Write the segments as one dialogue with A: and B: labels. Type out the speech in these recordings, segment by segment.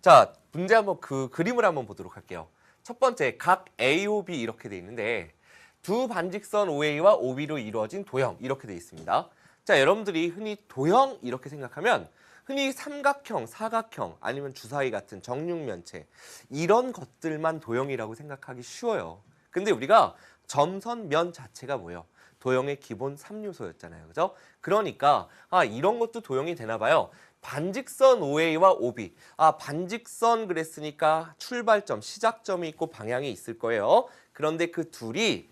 A: 자, 문제 한번 그 그림을 한번 보도록 할게요. 첫 번째, 각 A, O, B 이렇게 돼 있는데 두 반직선 OA와 OB로 이루어진 도형 이렇게 돼 있습니다. 자, 여러분들이 흔히 도형 이렇게 생각하면 흔히 삼각형, 사각형 아니면 주사위 같은 정육면체 이런 것들만 도형이라고 생각하기 쉬워요. 근데 우리가 점선, 면 자체가 뭐예요? 도형의 기본 3요소였잖아요. 그죠? 그러니까 이런 것도 도형이 되나 봐요. 반직선 OA와 OB. 반직선 그랬으니까 출발점, 시작점이 있고 방향이 있을 거예요. 그런데 그 둘이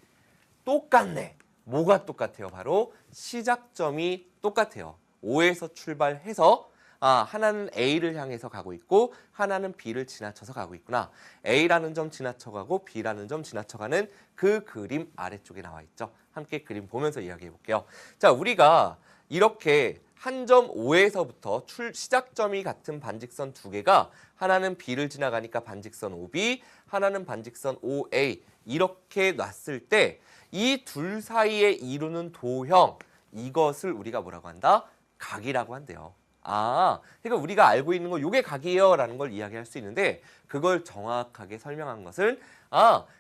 A: 똑같네. 뭐가 똑같아요? 바로 시작점이 똑같아요. O에서 출발해서 하나는 A를 향해서 가고 있고 하나는 B를 지나쳐서 가고 있구나. A라는 점 지나쳐가고 B라는 점 지나쳐가는 그 그림 아래쪽에 나와 있죠. 함께 그림 보면서 이야기해 볼게요. 자, 우리가 이렇게 한 점 O에서부터 시작점이 같은 반직선 두 개가 하나는 B를 지나가니까 반직선 OB, 하나는 반직선 OA 이렇게 놨을 때 이 둘 사이에 이루는 도형, 이것을 우리가 뭐라고 한다? 각이라고 한대요. 그러니까 우리가 알고 있는 거 이게 각이에요 라는 걸 이야기할 수 있는데 그걸 정확하게 설명한 것은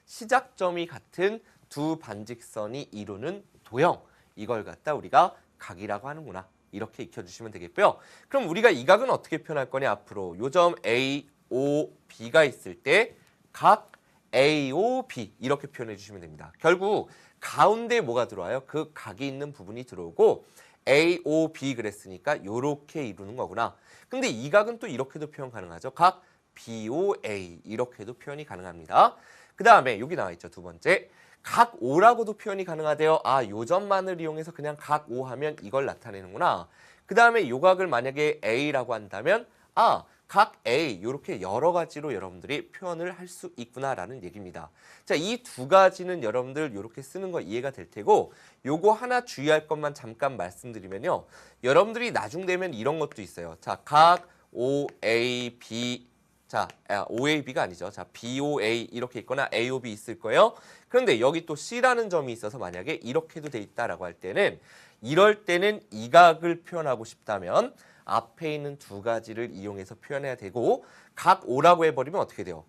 A: 시작점이 같은 두 반직선이 이루는 도형, 이걸 갖다 우리가 각이라고 하는구나. 이렇게 익혀주시면 되겠고요. 그럼 우리가 이 각은 어떻게 표현할 거냐? 앞으로 요점 A, O, B가 있을 때 각 A, O, B 이렇게 표현해 주시면 됩니다. 결국 가운데 뭐가 들어와요? 그 각이 있는 부분이 들어오고 A, O, B 그랬으니까 이렇게 이루는 거구나. 근데 이 각은 또 이렇게도 표현 가능하죠. 각 B, O, A 이렇게도 표현이 가능합니다. 그 다음에 여기 나와 있죠. 두 번째. 각 O라고도 표현이 가능하대요. 요점만을 이용해서 그냥 각 O 하면 이걸 나타내는구나. 그 다음에 요 각을 만약에 A라고 한다면 각 A 이렇게 여러 가지로 여러분들이 표현을 할 수 있구나라는 얘기입니다. 자, 이 두 가지는 여러분들 이렇게 쓰는 거 이해가 될 테고 요거 하나 주의할 것만 잠깐 말씀드리면요. 여러분들이 나중 되면 이런 것도 있어요. 자, 각 OAB 자, OAB가 아니죠. 자, BOA 이렇게 있거나 AOB 있을 거예요. 그런데 여기 또 C라는 점이 있어서 만약에 이렇게도 돼 있다라고 할 때는 이럴 때는 이 각을 표현하고 싶다면 앞에 있는 두 가지를 이용해서 표현해야 되고 각 O라고 해버리면 어떻게 돼요?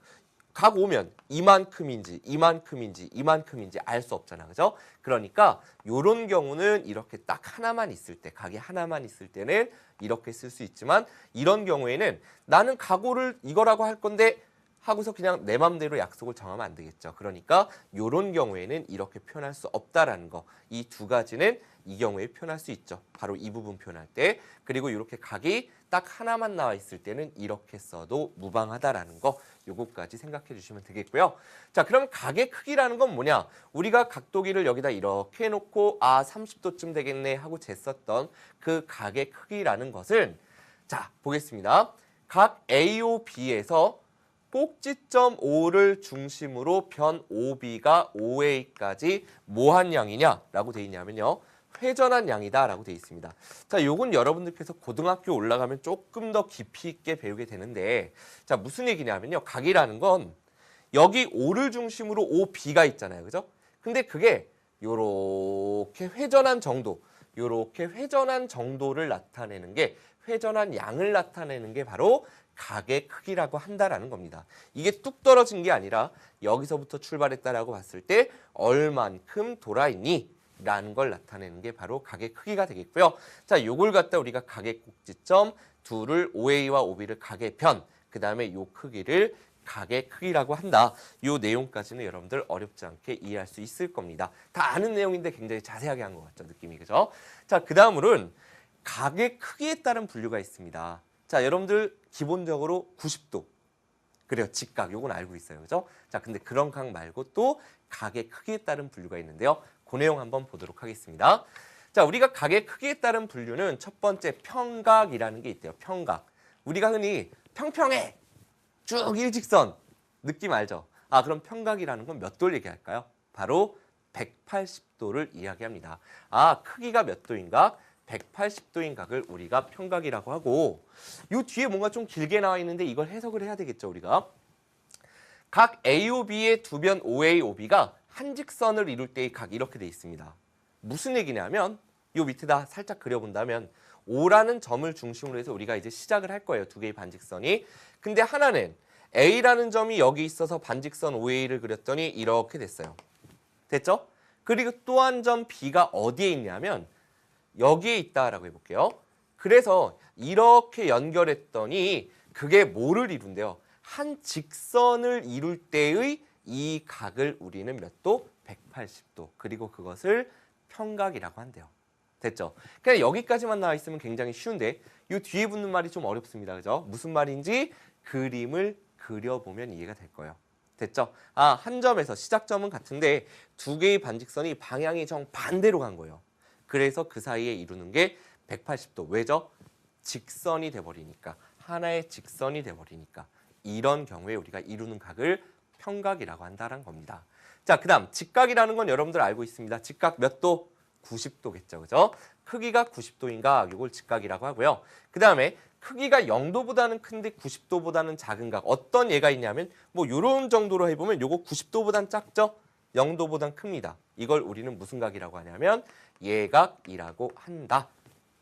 A: 각 오면 이만큼인지 이만큼인지 이만큼인지 알 수 없잖아. 그죠? 그러니까 요런 경우는 이렇게 딱 하나만 있을 때 각이 하나만 있을 때는 이렇게 쓸 수 있지만 이런 경우에는 나는 각오를 이거라고 할 건데 하고서 그냥 내 맘대로 약속을 정하면 안 되겠죠. 그러니까 요런 경우에는 이렇게 표현할 수 없다라는 거. 이 두 가지는 이 경우에 표현할 수 있죠. 바로 이 부분 표현할 때. 그리고 이렇게 각이 딱 하나만 나와 있을 때는 이렇게 써도 무방하다라는 거. 요거까지 생각해 주시면 되겠고요. 자, 그럼 각의 크기라는 건 뭐냐? 우리가 각도기를 여기다 이렇게 해놓고 30도쯤 되겠네 하고 쟀었던 그 각의 크기라는 것은 자, 보겠습니다. 각 AOB에서 꼭지점 O를 중심으로 변 OB가 OA까지 뭐한 양이냐라고 돼 있냐면요. 회전한 양이다라고 돼 있습니다. 자, 요건 여러분들께서 고등학교 올라가면 조금 더 깊이 있게 배우게 되는데 자, 무슨 얘기냐면요. 각이라는 건 여기 O를 중심으로 OB가 있잖아요. 그죠? 근데 그게 요렇게 회전한 정도, 요렇게 회전한 정도를 나타내는 게 회전한 양을 나타내는 게 바로 각의 크기라고 한다라는 겁니다. 이게 뚝 떨어진 게 아니라 여기서부터 출발했다라고 봤을 때 얼만큼 돌아있니? 라는 걸 나타내는 게 바로 각의 크기가 되겠고요. 자, 요걸 갖다 우리가 각의 꼭지점 둘을 OA와 OB를 각의 편, 그 다음에 요 크기를 각의 크기라고 한다. 요 내용까지는 여러분들 어렵지 않게 이해할 수 있을 겁니다. 다 아는 내용인데 굉장히 자세하게 한 것 같죠, 느낌이. 그죠? 자, 그 다음으로는 각의 크기에 따른 분류가 있습니다. 자, 여러분들 기본적으로 90도. 그래요. 직각. 요건 알고 있어요. 그죠? 자, 근데 그런 각 말고 또 각의 크기에 따른 분류가 있는데요. 그 내용 한번 보도록 하겠습니다. 자, 우리가 각의 크기에 따른 분류는 첫 번째 평각이라는 게 있대요. 평각. 우리가 흔히 평평해. 쭉 일직선. 느낌 알죠? 그럼 평각이라는 건 몇 도를 얘기할까요? 바로 180도를 이야기합니다. 크기가 몇 도인가? 180도인 각을 우리가 평각이라고 하고 이 뒤에 뭔가 좀 길게 나와 있는데 이걸 해석을 해야 되겠죠. 우리가 각 AOB의 두 변 OA, OB가 한 직선을 이룰 때의 각 이렇게 돼 있습니다. 무슨 얘기냐면 이 밑에다 살짝 그려본다면 O라는 점을 중심으로 해서 우리가 이제 시작을 할 거예요. 두 개의 반직선이. 근데 하나는 A라는 점이 여기 있어서 반직선 OA를 그렸더니 이렇게 됐어요. 됐죠? 그리고 또 한 점 B가 어디에 있냐면 여기에 있다라고 해볼게요. 그래서 이렇게 연결했더니 그게 뭐를 이룬대요? 한 직선을 이룰 때의 이 각을 우리는 몇 도? 180도. 그리고 그것을 평각이라고 한대요. 됐죠? 그냥 여기까지만 나와 있으면 굉장히 쉬운데 이 뒤에 붙는 말이 좀 어렵습니다. 그죠? 무슨 말인지 그림을 그려보면 이해가 될 거예요. 됐죠? 한 점에서 시작점은 같은데 두 개의 반직선이 방향이 정반대로 간 거예요. 그래서 그 사이에 이루는 게 180도. 왜죠? 직선이 돼버리니까. 하나의 직선이 돼버리니까. 이런 경우에 우리가 이루는 각을 평각이라고 한다는 겁니다. 자, 그 다음 직각이라는 건 여러분들 알고 있습니다. 직각 몇 도? 90도겠죠. 그죠? 크기가 90도인가? 이걸 직각이라고 하고요. 그 다음에 크기가 0도보다는 큰데 90도보다는 작은 각. 어떤 예가 있냐면 뭐 이런 정도로 해보면 요거 90도보단 작죠? 0도보단 큽니다. 이걸 우리는 무슨 각이라고 하냐면 예각이라고 한다.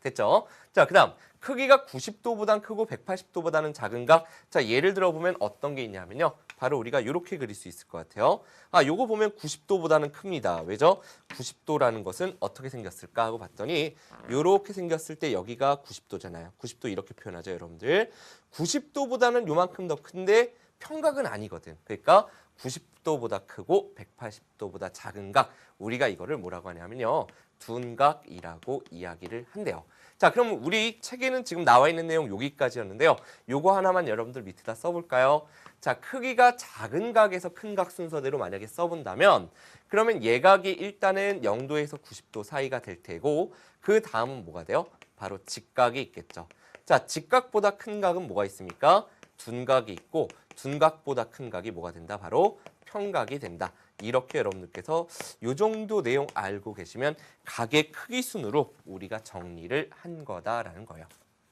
A: 됐죠? 자, 그 다음 크기가 90도보단 크고 180도보다는 작은 각. 자, 예를 들어보면 어떤 게 있냐면요. 바로 우리가 이렇게 그릴 수 있을 것 같아요. 요거 보면 90도보다는 큽니다. 왜죠? 90도라는 것은 어떻게 생겼을까 하고 봤더니 이렇게 생겼을 때 여기가 90도잖아요. 90도 이렇게 표현하죠, 여러분들. 90도보다는 요만큼 더 큰데 평각은 아니거든. 그러니까 90도보다 크고 180도보다 작은 각. 우리가 이거를 뭐라고 하냐면요. 둔각이라고 이야기를 한대요. 자, 그럼 우리 책에는 지금 나와 있는 내용 여기까지였는데요. 요거 하나만 여러분들 밑에다 써볼까요? 자, 크기가 작은 각에서 큰 각 순서대로 만약에 써본다면 그러면 예각이 일단은 0도에서 90도 사이가 될 테고 그 다음은 뭐가 돼요? 바로 직각이 있겠죠. 자, 직각보다 큰 각은 뭐가 있습니까? 둔각이 있고 둔각보다 큰 각이 뭐가 된다? 바로 평각이 된다. 이렇게 여러분들께서 이 정도 내용 알고 계시면 각의 크기 순으로 우리가 정리를 한 거다라는 거예요.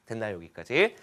A: 됐나요, 여기까지?